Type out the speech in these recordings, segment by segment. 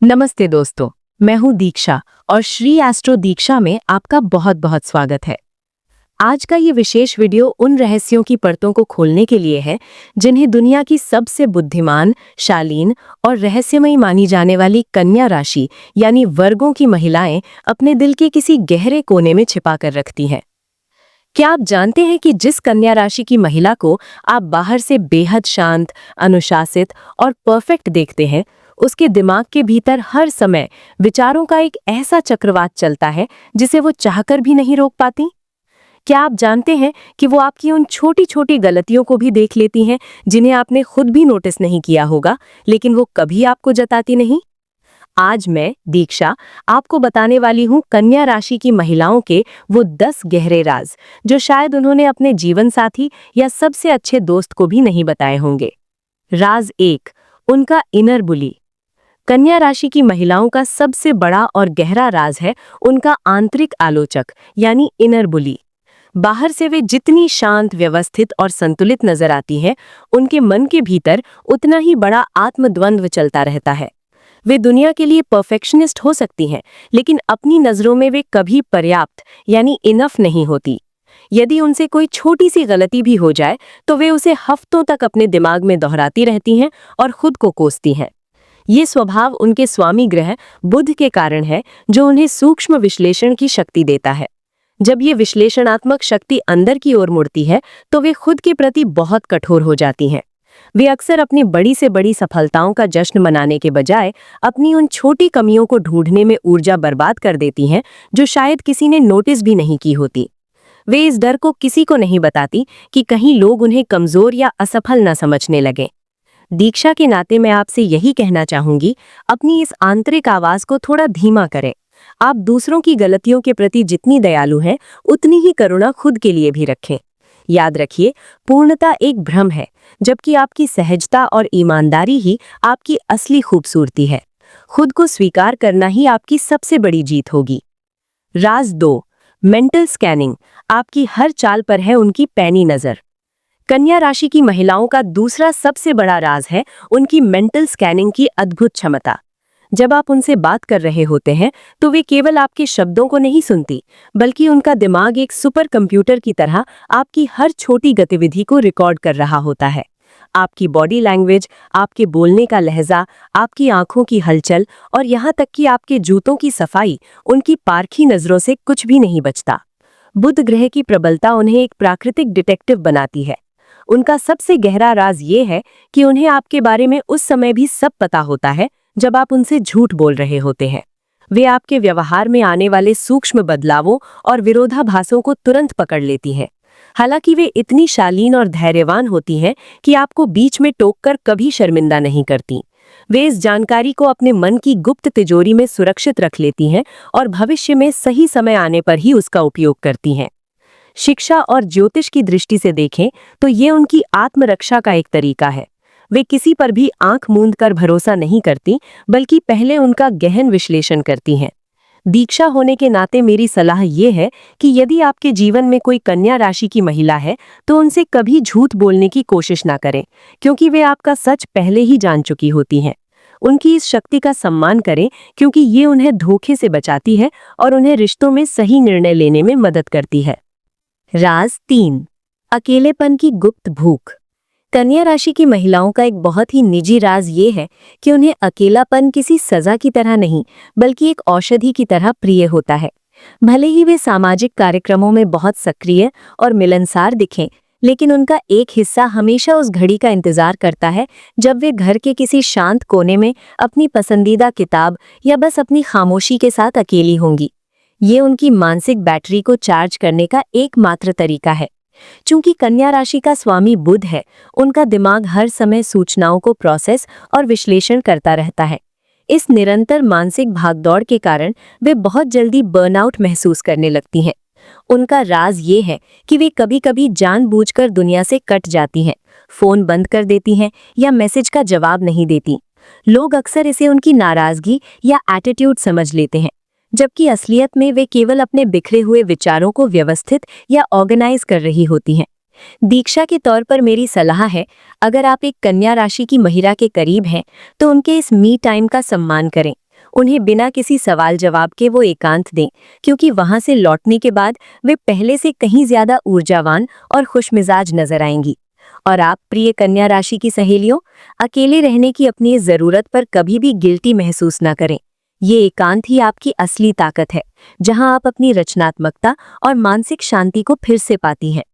नमस्ते दोस्तों, मैं हूं दीक्षा और श्री एस्ट्रो दीक्षा में आपका बहुत बहुत स्वागत है। आज का ये विशेष वीडियो उन रहस्यों की परतों को खोलने के लिए है जिन्हें दुनिया की सबसे बुद्धिमान, शालीन और रहस्यमयी मानी जाने वाली कन्या राशि यानी वर्गों की महिलाएं अपने दिल के किसी गहरे कोने में छिपा कर रखती हैं। क्या आप जानते हैं कि जिस कन्या राशि की महिला को आप बाहर से बेहद शांत, अनुशासित और परफेक्ट देखते हैं, उसके दिमाग के भीतर हर समय विचारों का एक ऐसा चक्रवात चलता है जिसे वो चाहकर भी नहीं रोक पाती? क्या आप जानते हैं कि वो आपकी उन छोटी छोटी गलतियों को भी देख लेती हैं जिन्हें आपने खुद भी नोटिस नहीं किया होगा, लेकिन वो कभी आपको जताती नहीं? आज मैं दीक्षा आपको बताने वाली हूँ कन्या राशि की महिलाओं के वो 10 गहरे राज जो शायद उन्होंने अपने जीवन साथी या सबसे अच्छे दोस्त को भी नहीं बताए होंगे। राज 1, उनका इनर बुली। कन्या राशि की महिलाओं का सबसे बड़ा और गहरा राज है उनका आंतरिक आलोचक यानी इनर बुली। बाहर से वे जितनी शांत, व्यवस्थित और संतुलित नजर आती हैं, उनके मन के भीतर उतना ही बड़ा आत्मद्वंद्व चलता रहता है। वे दुनिया के लिए परफेक्शनिस्ट हो सकती हैं, लेकिन अपनी नजरों में वे कभी पर्याप्त यानी इनफ नहीं होती। यदि उनसे कोई छोटी सी गलती भी हो जाए तो वे उसे हफ्तों तक अपने दिमाग में दोहराती रहती हैं और खुद को कोसती हैं। ये स्वभाव उनके स्वामी ग्रह बुध के कारण है, जो उन्हें सूक्ष्म विश्लेषण की शक्ति देता है। जब ये विश्लेषणात्मक शक्ति अंदर की ओर मुड़ती है तो वे खुद के प्रति बहुत कठोर हो जाती हैं। वे अक्सर अपनी बड़ी से बड़ी सफलताओं का जश्न मनाने के बजाय अपनी उन छोटी कमियों को ढूंढने में ऊर्जा बर्बाद कर देती हैं जो शायद किसी ने नोटिस भी नहीं की होती। वे इस डर को किसी को नहीं बताती कि कहीं लोग उन्हें कमजोर या असफल न समझने लगें। दीक्षा के नाते मैं आपसे यही कहना चाहूंगी, अपनी इस आंतरिक आवाज को थोड़ा धीमा करें। आप दूसरों की गलतियों के प्रति जितनी दयालु हैं, उतनी ही करुणा खुद के लिए भी रखें। याद रखिए, पूर्णता एक भ्रम है, जबकि आपकी सहजता और ईमानदारी ही आपकी असली खूबसूरती है। खुद को स्वीकार करना ही आपकी सबसे बड़ी जीत होगी। राज 2, मेंटल स्कैनिंग। आपकी हर चाल पर है उनकी पैनी नजर। कन्या राशि की महिलाओं का दूसरा सबसे बड़ा राज है उनकी मेंटल स्कैनिंग की अद्भुत क्षमता। जब आप उनसे बात कर रहे होते हैं तो वे केवल आपके शब्दों को नहीं सुनती, बल्कि उनका दिमाग एक सुपर कंप्यूटर की तरह आपकी हर छोटी गतिविधि को रिकॉर्ड कर रहा होता है। आपकी बॉडी लैंग्वेज, आपके बोलने का लहजा, आपकी आंखों की हलचल और यहाँ तक कि आपके जूतों की सफाई, उनकी पारखी नजरों से कुछ भी नहीं बचता। बुध ग्रह की प्रबलता उन्हें एक प्राकृतिक डिटेक्टिव बनाती है। उनका सबसे गहरा राज ये है कि उन्हें आपके बारे में उस समय भी सब पता होता है जब आप उनसे झूठ बोल रहे होते हैं। वे आपके व्यवहार में आने वाले सूक्ष्म बदलावों और विरोधाभासों को तुरंत पकड़ लेती हैं। हालांकि वे इतनी शालीन और धैर्यवान होती हैं कि आपको बीच में टोककर कभी शर्मिंदा नहीं करती। वे इस जानकारी को अपने मन की गुप्त तिजोरी में सुरक्षित रख लेती हैं और भविष्य में सही समय आने पर ही उसका उपयोग करती हैं। शिक्षा और ज्योतिष की दृष्टि से देखें तो ये उनकी आत्मरक्षा का एक तरीका है। वे किसी पर भी आंख मूंद कर भरोसा नहीं करती, बल्कि पहले उनका गहन विश्लेषण करती हैं। दीक्षा होने के नाते मेरी सलाह ये है कि यदि आपके जीवन में कोई कन्या राशि की महिला है तो उनसे कभी झूठ बोलने की कोशिश ना करें, क्योंकि वे आपका सच पहले ही जान चुकी होती हैं। उनकी इस शक्ति का सम्मान करें, क्योंकि ये उन्हें धोखे से बचाती है और उन्हें रिश्तों में सही निर्णय लेने में मदद करती है। राज 3, अकेलेपन की गुप्त भूख। कन्या राशि की महिलाओं का एक बहुत ही निजी राज ये है कि उन्हें अकेलापन किसी सजा की तरह नहीं, बल्कि एक औषधि की तरह प्रिय होता है। भले ही वे सामाजिक कार्यक्रमों में बहुत सक्रिय और मिलनसार दिखें, लेकिन उनका एक हिस्सा हमेशा उस घड़ी का इंतजार करता है जब वे घर के किसी शांत कोने में अपनी पसंदीदा किताब या बस अपनी खामोशी के साथ अकेली होंगी। ये उनकी मानसिक बैटरी को चार्ज करने का एकमात्र तरीका है। चूंकि कन्या राशि का स्वामी बुध है, उनका दिमाग हर समय सूचनाओं को प्रोसेस और विश्लेषण करता रहता है। इस निरंतर मानसिक भागदौड़ के कारण वे बहुत जल्दी बर्नआउट महसूस करने लगती हैं। उनका राज ये है कि वे कभी-कभी जानबूझकर दुनिया से कट जाती हैं, फोन बंद कर देती हैं या मैसेज का जवाब नहीं देती। लोग अक्सर इसे उनकी नाराजगी या एटीट्यूड समझ लेते हैं, जबकि असलियत में वे केवल अपने बिखरे हुए विचारों को व्यवस्थित या ऑर्गेनाइज कर रही होती हैं। दीक्षा के तौर पर मेरी सलाह है, अगर आप एक कन्या राशि की महिला के करीब हैं तो उनके इस मी टाइम का सम्मान करें। उन्हें बिना किसी सवाल जवाब के वो एकांत दें, क्योंकि वहां से लौटने के बाद वे पहले से कहीं ज्यादा ऊर्जावान और खुशमिजाज नजर आएंगी। और आप प्रिय कन्या राशि की सहेलियों, अकेले रहने की अपनी इस जरूरत पर कभी भी गिल्टी महसूस ना करें। ये एकांत ही आपकी असली ताकत है, जहां आप अपनी रचनात्मकता और मानसिक शांति को फिर से पाती हैं।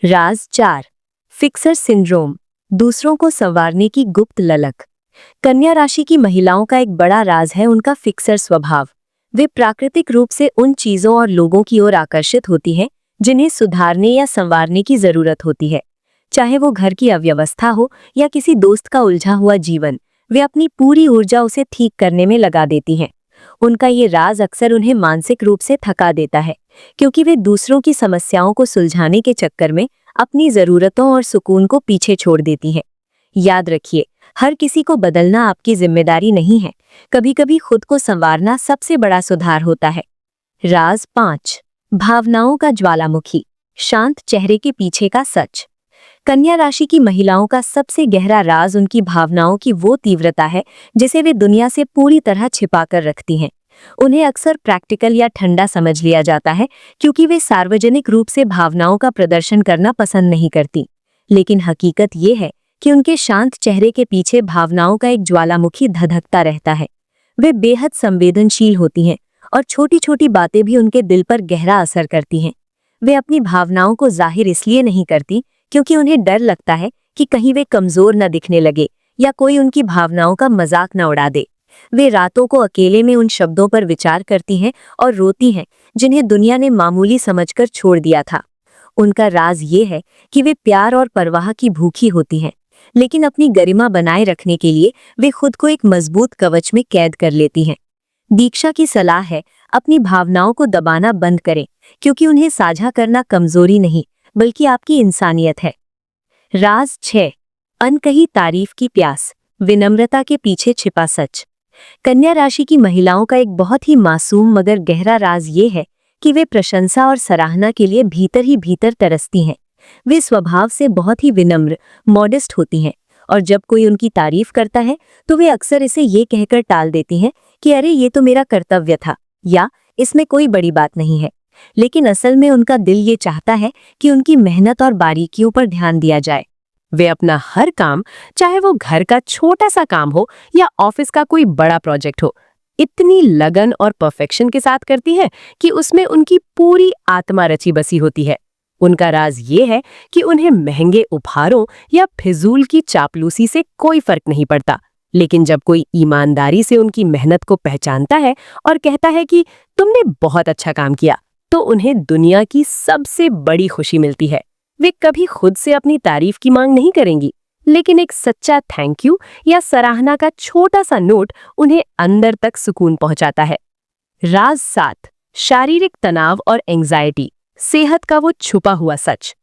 राज 4, फिक्सर सिंड्रोम, दूसरों को संवारने की गुप्त ललक। कन्या राशि की महिलाओं का एक बड़ा राज है उनका फिक्सर स्वभाव। वे प्राकृतिक रूप से उन चीजों और लोगों की ओर आकर्षित होती हैं जिन्हें सुधारने या संवारने की जरूरत होती है। चाहे वो घर की अव्यवस्था हो या किसी दोस्त का उलझा हुआ जीवन, वे अपनी पूरी ऊर्जा उसे ठीक करने में लगा देती हैं। उनका ये राज अक्सर उन्हें मानसिक रूप से थका देता है, क्योंकि वे दूसरों की समस्याओं को सुलझाने के चक्कर में अपनी जरूरतों और सुकून को पीछे छोड़ देती हैं। याद रखिए, हर किसी को बदलना आपकी जिम्मेदारी नहीं है। कभी-कभी खुद को संवारना सबसे बड़ा सुधार होता है। राज 5, भावनाओं का ज्वालामुखी, शांत चेहरे के पीछे का सच। कन्या राशि की महिलाओं का सबसे गहरा राज उनकी भावनाओं की वो तीव्रता है जिसे वे दुनिया से पूरी तरह छिपा कर रखती हैं। उन्हें अक्सर प्रैक्टिकल या ठंडा समझ लिया जाता है, क्योंकि वे सार्वजनिक रूप से भावनाओं का प्रदर्शन करना पसंद नहीं करती। लेकिन हकीकत ये है कि उनके शांत चेहरे के पीछे भावनाओं का एक ज्वालामुखी धधकता रहता है। वे बेहद संवेदनशील होती हैं और छोटी छोटी बातें भी उनके दिल पर गहरा असर करती हैं। वे अपनी भावनाओं को जाहिर इसलिए नहीं करती क्योंकि उन्हें डर लगता है कि कहीं वे कमजोर न दिखने लगे या कोई उनकी भावनाओं का मजाक न उड़ा दे। वे रातों को अकेले में उन शब्दों पर विचार करती हैं और रोती हैं जिन्हें दुनिया ने मामूली समझकर छोड़ दिया था। उनका राज ये है कि वे प्यार और परवाह की भूखी होती हैं, लेकिन अपनी गरिमा बनाए रखने के लिए वे खुद को एक मजबूत कवच में कैद कर लेती हैं। दीक्षा की सलाह है, अपनी भावनाओं को दबाना बंद करें, क्योंकि उन्हें साझा करना कमजोरी नहीं बल्कि आपकी इंसानियत है। राज 6, अनकही तारीफ की प्यास, विनम्रता के पीछे छिपा सच। कन्या राशि की महिलाओं का एक बहुत ही मासूम मगर गहरा राज ये है कि वे प्रशंसा और सराहना के लिए भीतर ही भीतर तरसती हैं। वे स्वभाव से बहुत ही विनम्र, मॉडेस्ट होती हैं, और जब कोई उनकी तारीफ करता है तो वे अक्सर इसे ये कहकर टाल देती हैं कि अरे ये तो मेरा कर्तव्य था, या इसमें कोई बड़ी बात नहीं है। लेकिन असल में उनका दिल ये चाहता है कि उनकी मेहनत और बारीकियों पर ध्यान दिया जाए। वे अपना हर काम, चाहे वो घर का छोटा सा काम हो या ऑफिस का कोई बड़ा प्रोजेक्ट हो, इतनी लगन और परफेक्शन के साथ करती है कि उसमें उनकी पूरी आत्मा रची बसी होती है। उनका राज ये है कि उन्हें महंगे उपहारों या फिजूल की चापलूसी से कोई फर्क नहीं पड़ता, लेकिन जब कोई ईमानदारी से उनकी मेहनत को पहचानता है और कहता है कि तुमने बहुत अच्छा काम किया, तो उन्हें दुनिया की सबसे बड़ी खुशी मिलती है। वे कभी खुद से अपनी तारीफ की मांग नहीं करेंगी, लेकिन एक सच्चा थैंक यू या सराहना का छोटा सा नोट उन्हें अंदर तक सुकून पहुंचाता है। राज 7, शारीरिक तनाव और एंजाइटी, सेहत का वो छुपा हुआ सच।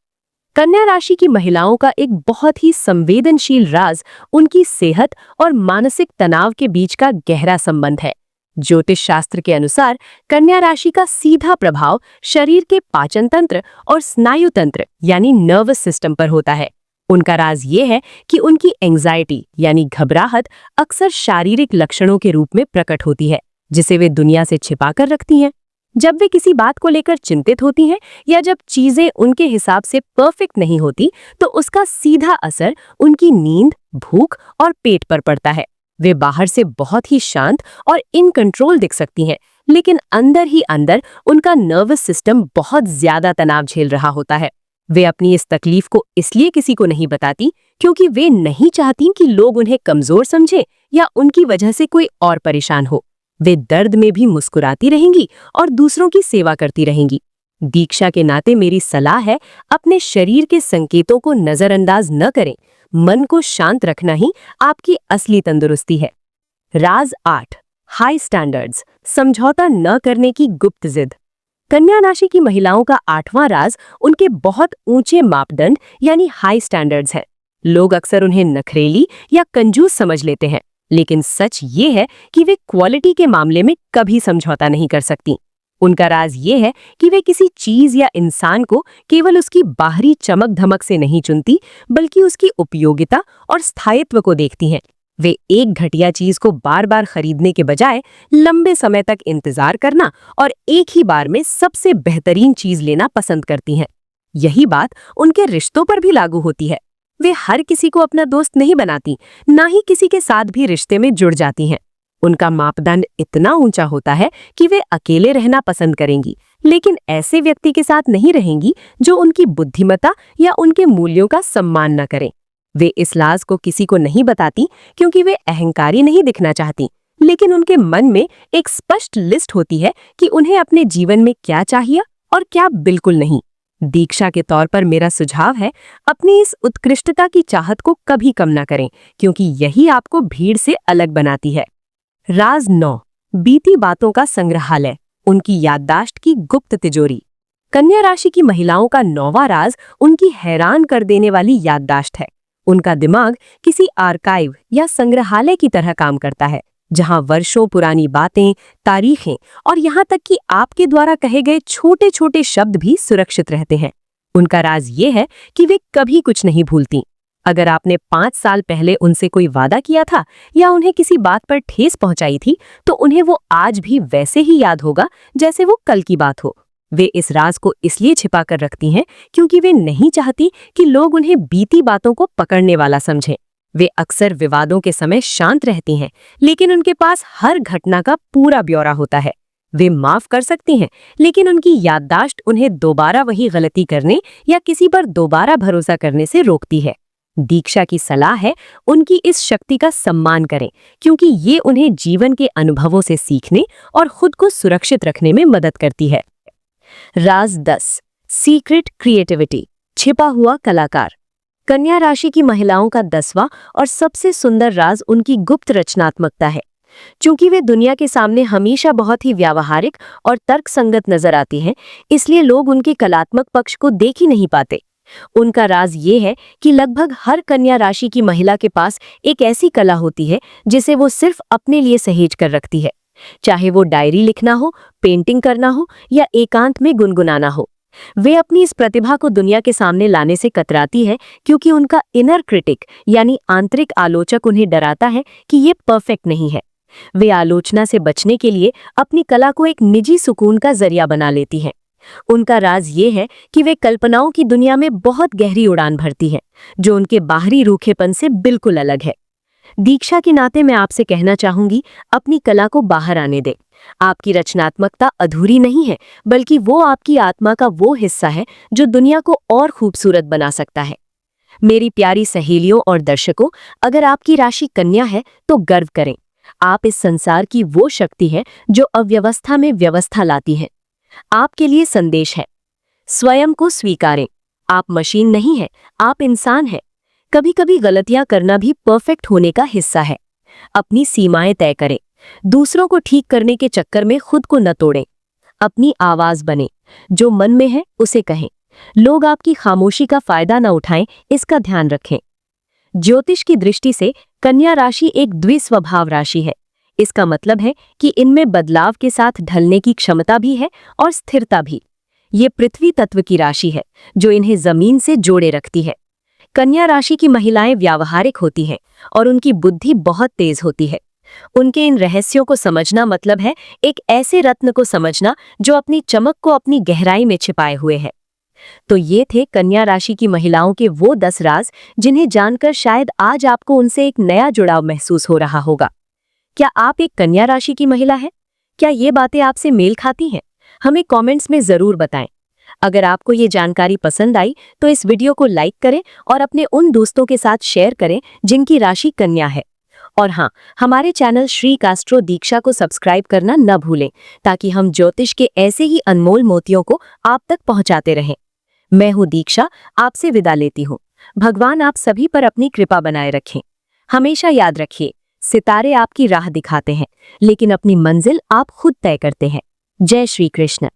कन्या राशि की महिलाओं का एक बहुत ही संवेदनशील राज उनकी सेहत और मानसिक तनाव के बीच का गहरा संबंध है। ज्योतिष शास्त्र के अनुसार कन्या राशि का सीधा प्रभाव शरीर के पाचन तंत्र और स्नायु तंत्र यानी नर्वस सिस्टम पर होता है। उनका राज ये है कि उनकी एंजाइटी यानी घबराहट अक्सर शारीरिक लक्षणों के रूप में प्रकट होती है, जिसे वे दुनिया से छिपा कर रखती हैं। जब वे किसी बात को लेकर चिंतित होती हैं या जब चीजें उनके हिसाब से परफेक्ट नहीं होती, तो उसका सीधा असर उनकी नींद, भूख और पेट पर पड़ता है। वे बाहर से बहुत ही शांत और इन कंट्रोल दिख सकती हैं, लेकिन अंदर ही अंदर उनका नर्वस सिस्टम बहुत ज्यादा तनाव झेल रहा होता है। वे अपनी इस तकलीफ को इसलिए किसी को नहीं बताती क्योंकि वे नहीं चाहती कि लोग उन्हें कमजोर समझें या उनकी वजह से कोई और परेशान हो। वे दर्द में भी मुस्कुराती रहेंगी और दूसरों की सेवा करती रहेंगी। दीक्षा के नाते मेरी सलाह है, अपने शरीर के संकेतों को नजरअंदाज न करें। मन को शांत रखना ही आपकी असली तंदुरुस्ती है। राज 8, हाई स्टैंडर्ड्स, समझौता न करने की गुप्त जिद। कन्या राशि की महिलाओं का 8वां राज उनके बहुत ऊंचे मापदंड यानी हाई स्टैंडर्ड्स है। लोग अक्सर उन्हें नखरेली या कंजूस समझ लेते हैं, लेकिन सच ये है कि वे क्वालिटी के मामले में कभी समझौता नहीं कर सकती। उनका राज ये है कि वे किसी चीज या इंसान को केवल उसकी बाहरी चमक धमक से नहीं चुनती, बल्कि उसकी उपयोगिता और स्थायित्व को देखती हैं। वे एक घटिया चीज को बार बार खरीदने के बजाय लंबे समय तक इंतजार करना और एक ही बार में सबसे बेहतरीन चीज लेना पसंद करती हैं। यही बात उनके रिश्तों पर भी लागू होती है। वे हर किसी को अपना दोस्त नहीं बनाती, ना ही किसी के साथ भी रिश्ते में जुड़ जाती हैं। उनका मापदंड इतना ऊंचा होता है कि वे अकेले रहना पसंद करेंगी, लेकिन ऐसे व्यक्ति के साथ नहीं रहेंगी जो उनकी बुद्धिमत्ता या उनके मूल्यों का सम्मान न करे। वे इस राज को किसी को नहीं बताती क्योंकि वे अहंकारी नहीं दिखना चाहती, लेकिन उनके मन में एक स्पष्ट लिस्ट होती है कि उन्हें अपने जीवन में क्या चाहिए और क्या बिल्कुल नहीं। दीक्षा के तौर पर मेरा सुझाव है, अपनी इस उत्कृष्टता की चाहत को कभी कम ना करें, क्योंकि यही आपको भीड़ से अलग बनाती है। राज 9, बीती बातों का संग्रहालय, उनकी याददाश्त की गुप्त तिजोरी। कन्या राशि की महिलाओं का 9वां राज उनकी हैरान कर देने वाली याददाश्त है। उनका दिमाग किसी आर्काइव या संग्रहालय की तरह काम करता है, जहां वर्षों पुरानी बातें, तारीखें और यहां तक कि आपके द्वारा कहे गए छोटे छोटे शब्द भी सुरक्षित रहते हैं। उनका राज ये है कि वे कभी कुछ नहीं भूलती। अगर आपने 5 साल पहले उनसे कोई वादा किया था या उन्हें किसी बात पर ठेस पहुंचाई थी, तो उन्हें वो आज भी वैसे ही याद होगा जैसे वो कल की बात हो। वे इस राज को इसलिए छिपा कर रखती हैं क्योंकि वे नहीं चाहती कि लोग उन्हें बीती बातों को पकड़ने वाला समझें। वे अक्सर विवादों के समय शांत रहती हैं, लेकिन उनके पास हर घटना का पूरा ब्यौरा होता है। वे माफ कर सकती हैं, लेकिन उनकी याददाश्त उन्हें दोबारा वही गलती करने या किसी पर दोबारा भरोसा करने से रोकती है। दीक्षा की सलाह है, उनकी इस शक्ति का सम्मान करें, क्योंकि ये उन्हें जीवन के अनुभवों से सीखने और खुद को सुरक्षित रखने में मदद करती है। राज 10, सीक्रेट क्रिएटिविटी, छिपा हुआ कलाकार। कन्या राशि की महिलाओं का 10वां और सबसे सुंदर राज उनकी गुप्त रचनात्मकता है। चूंकि वे दुनिया के सामने हमेशा बहुत ही व्यावहारिक और तर्कसंगत नजर आती हैं, इसलिए लोग उनके कलात्मक पक्ष को देख ही नहीं पाते। उनका राज ये है कि लगभग हर कन्या राशि की महिला के पास एक ऐसी कला होती है जिसे वो सिर्फ अपने लिए सहेज कर रखती है, चाहे वो डायरी लिखना हो, पेंटिंग करना हो या एकांत में गुनगुनाना हो। वे अपनी इस प्रतिभा को दुनिया के सामने लाने से कतराती है क्योंकि उनका इनर क्रिटिक यानी आंतरिक आलोचक उन्हें डराता है कि ये परफेक्ट नहीं है। वे आलोचना से बचने के लिए अपनी कला को एक निजी सुकून का जरिया बना लेती हैं। उनका राज ये है कि वे कल्पनाओं की दुनिया में बहुत गहरी उड़ान भरती हैं, जो उनके बाहरी रूखेपन से बिल्कुल अलग है। दीक्षा के नाते मैं आपसे कहना चाहूंगी, अपनी कला को बाहर आने दें। आपकी रचनात्मकता अधूरी नहीं है, बल्कि वो आपकी आत्मा का वो हिस्सा है जो दुनिया को और खूबसूरत बना सकता है। मेरी प्यारी सहेलियों और दर्शकों, अगर आपकी राशि कन्या है तो गर्व करें। आप इस संसार की वो शक्ति है जो अव्यवस्था में व्यवस्था लाती है। आपके लिए संदेश है, स्वयं को स्वीकारें। आप मशीन नहीं है, आप इंसान हैं। कभी कभी गलतियां करना भी परफेक्ट होने का हिस्सा है। अपनी सीमाएं तय करें। दूसरों को ठीक करने के चक्कर में खुद को न तोड़ें। अपनी आवाज बने, जो मन में है उसे कहें। लोग आपकी खामोशी का फायदा न उठाएं, इसका ध्यान रखें। ज्योतिष की दृष्टि से कन्या राशि एक द्विस्वभाव राशि है। इसका मतलब है कि इनमें बदलाव के साथ ढलने की क्षमता भी है और स्थिरता भी। ये पृथ्वी तत्व की राशि है जो इन्हें जमीन से जोड़े रखती है। कन्या राशि की महिलाएं व्यावहारिक होती हैं और उनकी बुद्धि बहुत तेज होती है। उनके इन रहस्यों को समझना मतलब है एक ऐसे रत्न को समझना जो अपनी चमक को अपनी गहराई में छिपाए हुए है। तो ये थे कन्या राशि की महिलाओं के वो 10 राज जिन्हें जानकर शायद आज आपको उनसे एक नया जुड़ाव महसूस हो रहा होगा। क्या आप एक कन्या राशि की महिला हैं? क्या ये बातें आपसे मेल खाती हैं? हमें कमेंट्स में जरूर बताएं। अगर आपको ये जानकारी पसंद आई तो इस वीडियो को लाइक करें और अपने उन दोस्तों के साथ शेयर करें जिनकी राशि कन्या है। और हाँ, हमारे चैनल श्री एस्ट्रो दीक्षा को सब्सक्राइब करना न भूलें, ताकि हम ज्योतिष के ऐसे ही अनमोल मोतियों को आप तक पहुंचाते रहें। मैं हूं दीक्षा, आपसे विदा लेती हूं। भगवान आप सभी पर अपनी कृपा बनाए रखें। हमेशा याद रखिए, सितारे आपकी राह दिखाते हैं, लेकिन अपनी मंजिल आप खुद तय करते हैं। जय श्री कृष्ण।